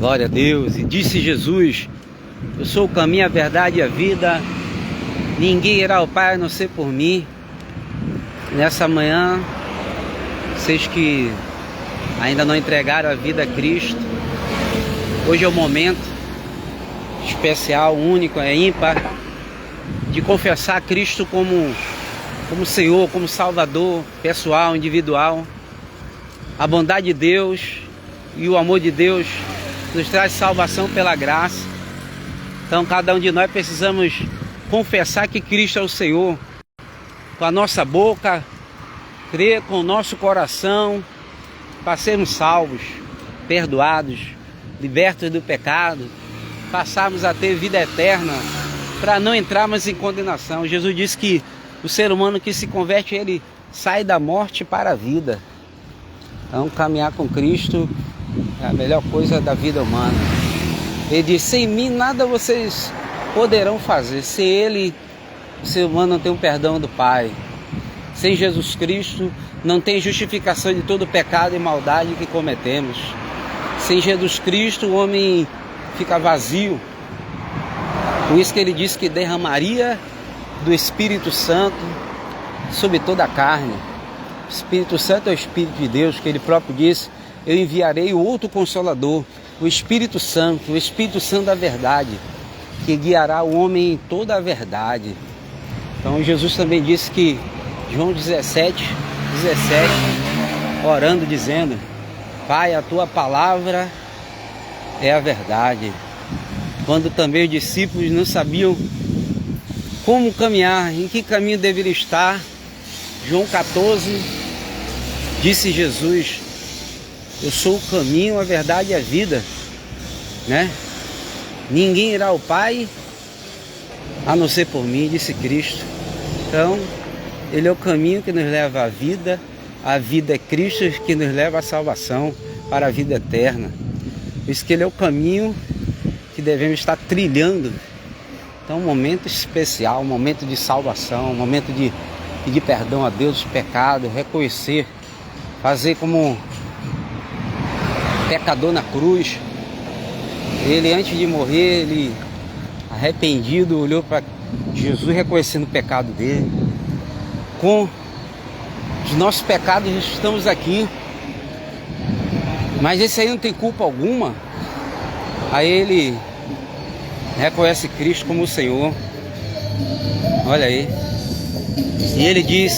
Glória a Deus. E disse Jesus: eu sou o caminho, a verdade e a vida. Ninguém irá ao Pai a não ser por mim. Nessa manhã, vocês que ainda não entregaram a vida a Cristo, hoje é o momento especial, único, ímpar, de confessar a Cristo como Senhor, como Salvador, pessoal, individual. A bondade de Deus e o amor de Deus nos traz salvação pela graça. Então cada um de nós precisamos confessar que Cristo é o Senhor com a nossa boca, crer com o nosso coração, para sermos salvos, perdoados, libertos do pecado, passarmos a ter vida eterna, para não entrarmos em condenação. Jesus disse que o ser humano que se converte, ele sai da morte para a vida. Então caminhar com Cristo é a melhor coisa da vida humana. Ele diz: sem mim nada vocês poderão fazer. Sem Ele, o ser humano não tem o perdão do Pai. Sem Jesus Cristo não tem justificação de todo pecado e maldade que cometemos. Sem Jesus Cristo o homem fica vazio. Por isso que ele disse que derramaria do Espírito Santo sobre toda a carne. O Espírito Santo é o Espírito de Deus, que ele próprio disse: eu enviarei o outro Consolador, o Espírito Santo da verdade, que guiará o homem em toda a verdade. Então Jesus também disse que, João 17, orando, dizendo: Pai, a tua palavra é a verdade. Quando também os discípulos não sabiam como caminhar, em que caminho deveria estar, João 14, disse Jesus: eu sou o caminho, a verdade e a vida, né? Ninguém irá ao Pai a não ser por mim, disse Cristo. Então, Ele é o caminho que nos leva à vida. A vida é Cristo que nos leva à salvação, para a vida eterna. Por isso que Ele é o caminho que devemos estar trilhando. Então, um momento especial, um momento de salvação, um momento de pedir perdão a Deus dos pecados, reconhecer, fazer como pecador na cruz. Ele, antes de morrer, ele arrependido, olhou para Jesus reconhecendo o pecado dele. Com os nossos pecados estamos aqui, mas esse aí não tem culpa alguma. Aí ele reconhece Cristo como o Senhor. Olha aí. E ele diz: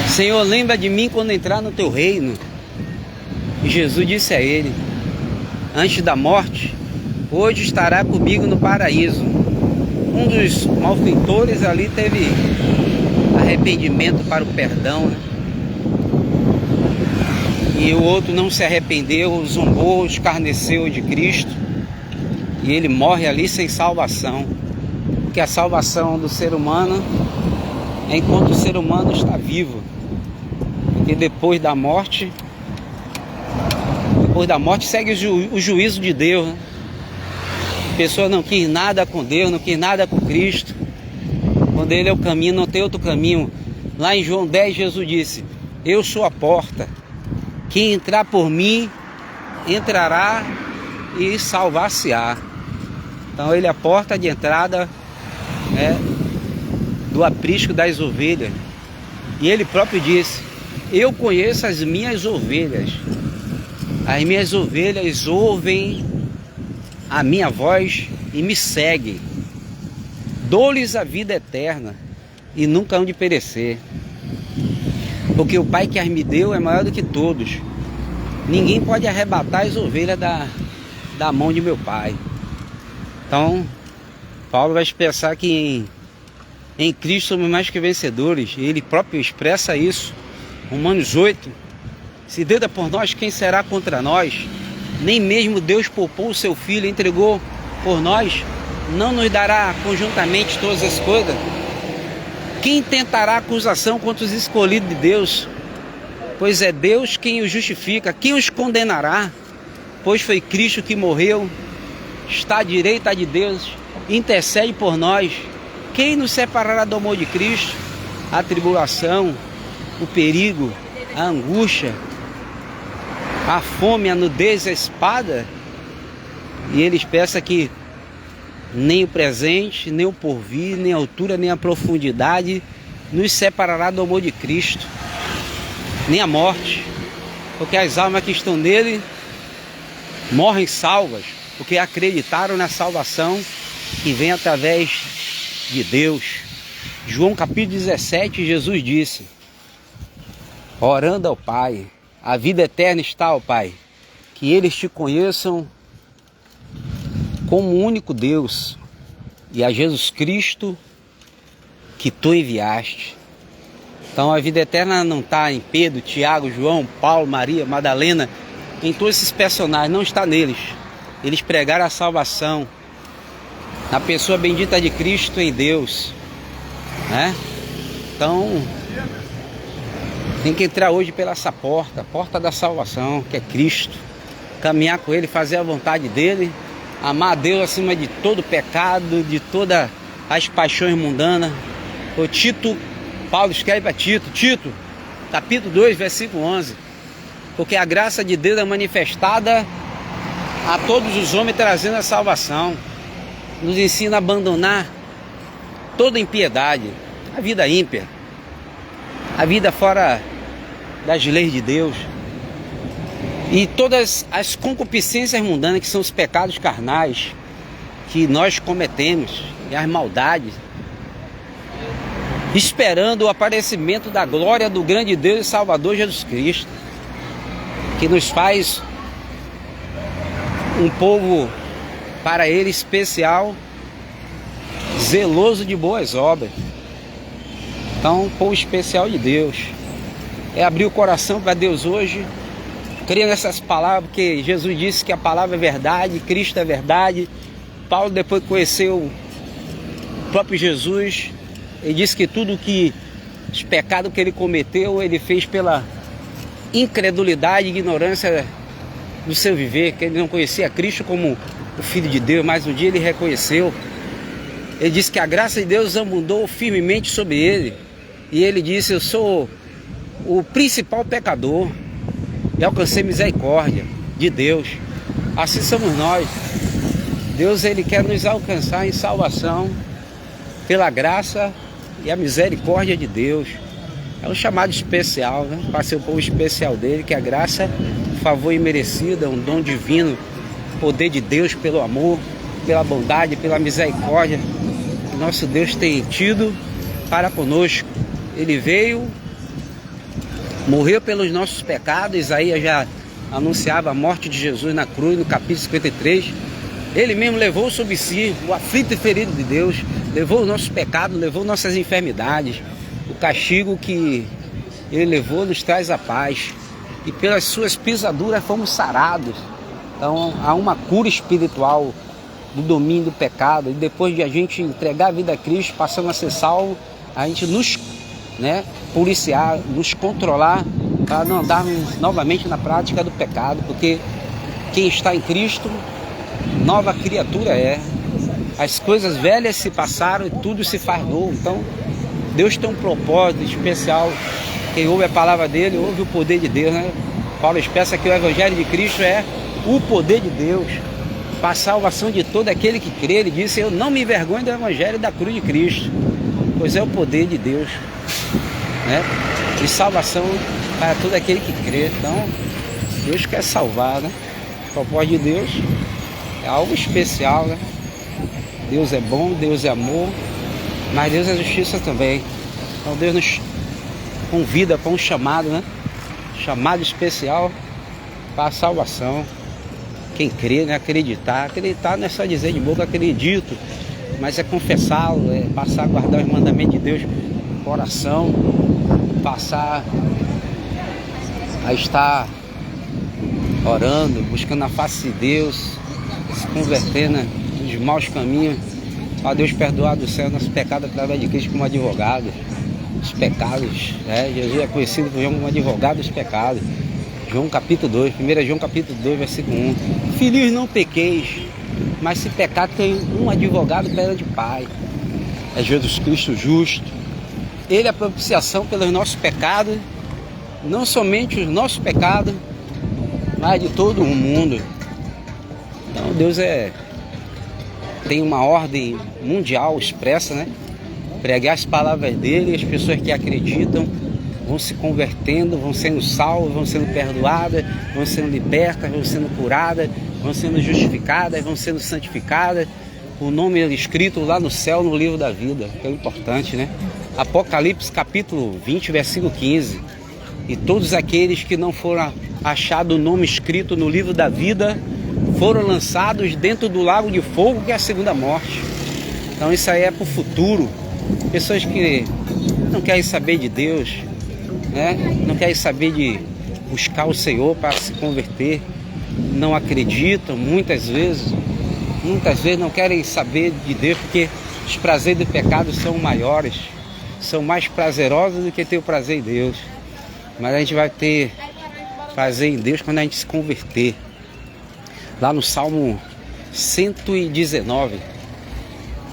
Senhor, lembra de mim quando entrar no teu reino. E Jesus disse a ele: antes da morte, hoje estará comigo no paraíso. Um dos malfeitores ali teve arrependimento para o perdão, né? E o outro não se arrependeu, zombou, escarneceu de Cristo. E ele morre ali sem salvação. Porque a salvação do ser humano é enquanto o ser humano está vivo. Porque depois da morte segue o juízo de Deus, né? A pessoa não quis nada com Deus, não quis nada com Cristo. Quando Ele é o caminho, não tem outro caminho. Lá em João 10, Jesus disse: eu sou a porta. Quem entrar por mim, entrará e salvar-se-á. Então Ele é a porta de entrada, né, do aprisco das ovelhas. E Ele próprio disse: eu conheço as minhas ovelhas. As minhas ovelhas ouvem a minha voz e me seguem. Dou-lhes a vida eterna e nunca hão de perecer. Porque o Pai que as me deu é maior do que todos. Ninguém pode arrebatar as ovelhas da mão de meu Pai. Então, Paulo vai expressar que em Cristo somos mais que vencedores. Ele próprio expressa isso. Romanos 8. Se Deus é por nós, quem será contra nós? Nem mesmo Deus poupou o seu Filho, entregou por nós, não nos dará conjuntamente todas as coisas? Quem tentará acusação contra os escolhidos de Deus? Pois é Deus quem os justifica. Quem os condenará? Pois foi Cristo que morreu, está à direita de Deus, intercede por nós. Quem nos separará do amor de Cristo? A tribulação, o perigo, a angústia, a fome, a nudez, a espada, e ele expressa que nem o presente, nem o porvir, nem a altura, nem a profundidade nos separará do amor de Cristo, nem a morte, porque as almas que estão nele morrem salvas, porque acreditaram na salvação que vem através de Deus. João capítulo 17, Jesus disse, orando ao Pai, a vida eterna está ao Pai, que eles te conheçam como o único Deus e a Jesus Cristo que tu enviaste. Então a vida eterna não está em Pedro, Tiago, João, Paulo, Maria, Madalena, em todos esses personagens, não está neles. Eles pregaram a salvação na pessoa bendita de Cristo em Deus, né? Então tem que entrar hoje pela essa porta, a porta da salvação, que é Cristo, caminhar com Ele, fazer a vontade dEle, amar a Deus acima de todo pecado, de todas as paixões mundanas. O Tito, Paulo escreve para Tito, capítulo 2, versículo 11, porque a graça de Deus é manifestada a todos os homens, trazendo a salvação, nos ensina a abandonar toda impiedade, a vida ímpia, a vida fora das leis de Deus, e todas as concupiscências mundanas, que são os pecados carnais que nós cometemos, e as maldades, esperando o aparecimento da glória do grande Deus e Salvador Jesus Cristo, que nos faz um povo para Ele especial, zeloso de boas obras. Então, um povo especial de Deus. É abrir o coração para Deus hoje, crer nessas palavras, porque Jesus disse que a palavra é verdade, Cristo é verdade. Paulo, depois que conheceu o próprio Jesus, ele disse que tudo que os pecados que ele cometeu, ele fez pela incredulidade e ignorância do seu viver, que ele não conhecia Cristo como o Filho de Deus, mas um dia ele reconheceu. Ele disse que a graça de Deus abundou firmemente sobre ele, e ele disse, eu sou o principal pecador e alcancei misericórdia de Deus. Assim somos nós. Deus, ele quer nos alcançar em salvação pela graça e a misericórdia de Deus. É um chamado especial, né? Para ser o povo especial dele, que a graça, favor imerecido, é um dom divino, poder de Deus pelo amor, pela bondade, pela misericórdia que nosso Deus tem tido para conosco. Ele veio, morreu pelos nossos pecados. Isaías já anunciava a morte de Jesus na cruz, no capítulo 53. Ele mesmo levou sobre si o aflito e ferido de Deus, levou os nossos pecados, levou nossas enfermidades. O castigo que ele levou nos traz a paz, e pelas suas pisaduras fomos sarados. Então há uma cura espiritual do domínio do pecado, e depois de a gente entregar a vida a Cristo, passando a ser salvo, a gente nos policiar, nos controlar, para não andarmos novamente na prática do pecado, porque quem está em Cristo, nova criatura é. As coisas velhas se passaram e tudo se faz novo. Então Deus tem um propósito especial. Quem ouve a palavra dele, ouve o poder de Deus, né? Paulo expressa que o Evangelho de Cristo é o poder de Deus para a salvação de todo aquele que crê. Ele disse, eu não me envergonho do Evangelho da cruz de Cristo, pois é o poder de Deus, né? E salvação para todo aquele que crê. Então Deus quer salvar, né? O propósito de Deus é algo especial, né? Deus é bom, Deus é amor, mas Deus é justiça também. Então Deus nos convida para um chamado, né? Chamado especial para a salvação. Quem crê, né? Acreditar. Acreditar não é só dizer de boca acredito, mas é confessá-lo, é passar a guardar os mandamentos de Deus no coração, passar a estar orando, buscando a face de Deus, se convertendo dos maus caminhos, para Deus perdoar do céu nosso pecado através de Cristo como advogado. Os pecados, né? Jesus é conhecido por João como advogado dos pecados. João capítulo 2, 1 João capítulo 2, versículo 1. Filhos, não pequeis, mas se pecar tem um advogado perante o Pai. É Jesus Cristo justo. Ele é a propiciação pelos nossos pecados, não somente os nossos pecados, mas de todo o mundo. Então Deus tem uma ordem mundial expressa, né? Pregar as palavras dele, as pessoas que acreditam vão se convertendo, vão sendo salvas, vão sendo perdoadas, vão sendo libertas, vão sendo curadas, vão sendo justificadas, vão sendo santificadas. O nome é escrito lá no céu, no livro da vida, que é importante, né? Apocalipse capítulo 20, versículo 15. E todos aqueles que não foram achados o nome escrito no livro da vida foram lançados dentro do lago de fogo, que é a segunda morte. Então isso aí é para o futuro. Pessoas que não querem saber de Deus, né? Não querem saber de buscar o Senhor para se converter, não acreditam muitas vezes não querem saber de Deus, porque os prazeres do pecado são maiores, são mais prazerosos do que ter o prazer em Deus. Mas a gente vai ter prazer em Deus quando a gente se converter. Lá no Salmo 119,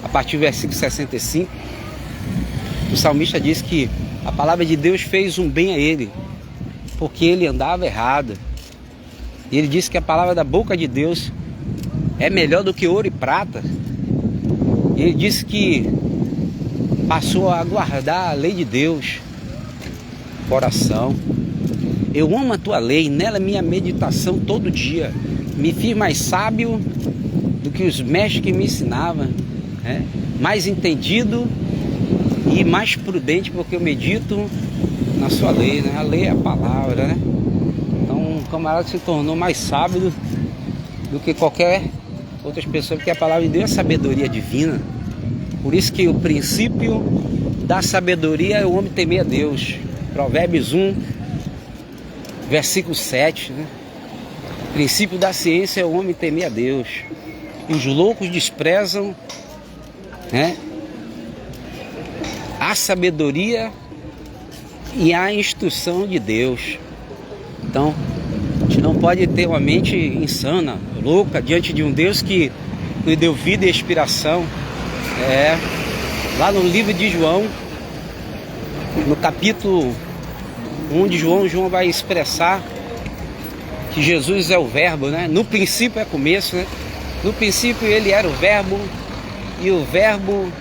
a partir do versículo 65, o salmista diz que a palavra de Deus fez um bem a ele, porque ele andava errado. E ele disse que a palavra da boca de Deus é melhor do que ouro e prata. E ele disse que passou a guardar a lei de Deus no coração. Eu amo a tua lei, nela é minha meditação todo dia. Me fiz mais sábio do que os mestres que me ensinavam, né? Mais entendido e mais prudente, porque eu medito na sua lei, né? A lei é a palavra, né? Então o camarada se tornou mais sábio do que qualquer outras pessoas, porque a palavra de Deus é sabedoria divina. Por isso que o princípio da sabedoria é o homem temer a Deus. Provérbios 1, versículo 7, né? O princípio da ciência é o homem temer a Deus. E os loucos desprezam, né, a sabedoria e a instrução de Deus. Então, a gente não pode ter uma mente insana, louca, diante de um Deus que nos deu vida e inspiração. Lá no livro de João, no capítulo 1 de João vai expressar que Jesus é o verbo, né? No princípio é começo, né? No princípio ele era o verbo, e o verbo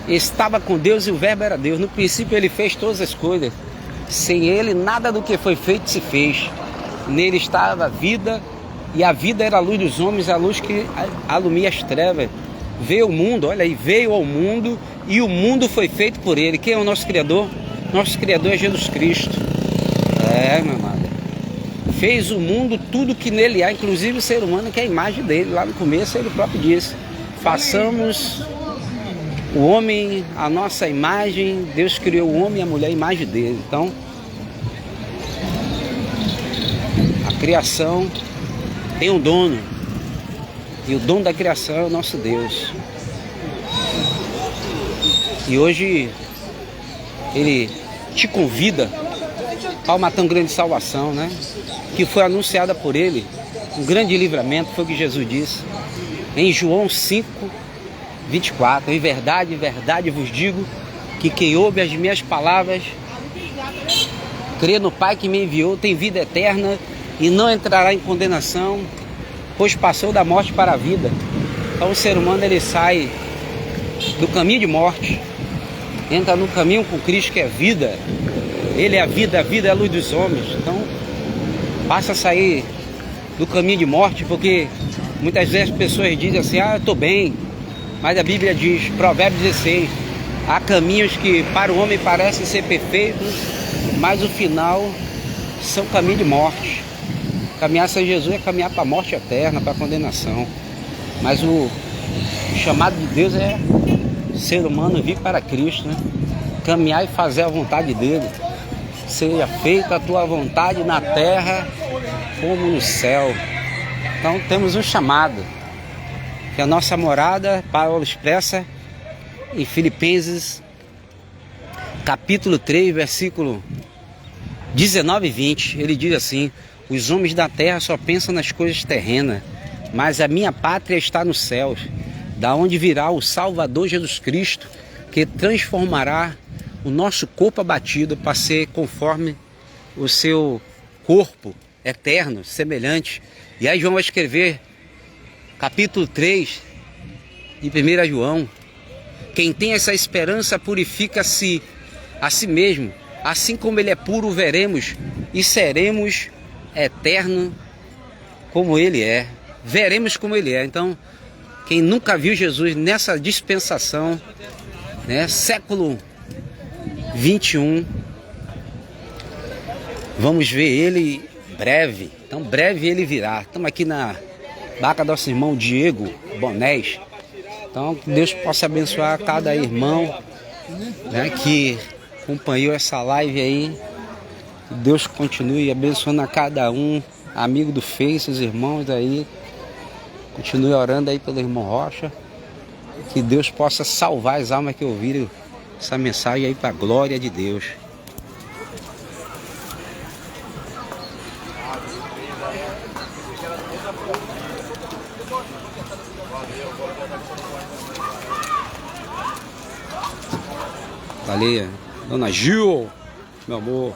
estava com Deus, e o verbo era Deus. No princípio ele fez todas as coisas. Sem ele nada do que foi feito se fez. Nele estava a vida, e a vida era a luz dos homens, a luz que alumia as trevas. Veio ao mundo, olha aí, veio ao mundo, e o mundo foi feito por ele. Quem é o nosso Criador? Nosso Criador é Jesus Cristo. Meu amado. Fez o mundo, tudo que nele há, inclusive o ser humano, que é a imagem dele. Lá no começo ele próprio disse: façamos o homem a nossa imagem. Deus criou o homem e a mulher a imagem dele. Então, a criação tem um dono, e o dono da criação é o nosso Deus. E hoje ele te convida para uma tão grande salvação, né? Que foi anunciada por ele, um grande livramento, foi o que Jesus disse em João 5, 24. Em verdade, verdade vos digo, que quem ouve as minhas palavras, crê no Pai que me enviou, tem vida eterna e não entrará em condenação, pois passou da morte para a vida. Então o ser humano, ele sai do caminho de morte, entra no caminho com Cristo, que é vida. Ele é a vida é a luz dos homens. Então passa a sair do caminho de morte, porque muitas vezes as pessoas dizem assim: eu estou bem. Mas a Bíblia diz, Provérbios 16, há caminhos que para o homem parecem ser perfeitos, mas o final são caminho de morte. Caminhar sem Jesus é caminhar para a morte eterna, para a condenação. Mas o chamado de Deus é ser humano vir para Cristo, né? Caminhar e fazer a vontade dele. Seja feita a tua vontade na terra como no céu. Então temos um chamado, que a nossa morada, Paulo expressa em Filipenses capítulo 3, versículo 19 e 20. Ele diz assim: os homens da terra só pensam nas coisas terrenas, mas a minha pátria está nos céus, da onde virá o Salvador Jesus Cristo, que transformará o nosso corpo abatido para ser conforme o seu corpo eterno, semelhante. E aí João vai escrever capítulo 3 de 1 João. Quem tem essa esperança purifica-se a si mesmo, assim como ele é puro, veremos e seremos eterno como ele é. Veremos como ele é. Então, quem nunca viu Jesus nessa dispensação, né, século 21, vamos ver ele breve. Então, breve ele virá. Estamos aqui na barca do nosso irmão Diego Bonés. Então, que Deus possa abençoar cada irmão, né, que acompanhou essa live aí. Que Deus continue abençoando a cada um, amigo do Face, os irmãos aí. Continue orando aí pelo irmão Rocha. Que Deus possa salvar as almas que ouviram essa mensagem aí para a glória de Deus. Valeu, dona Gil, meu amor.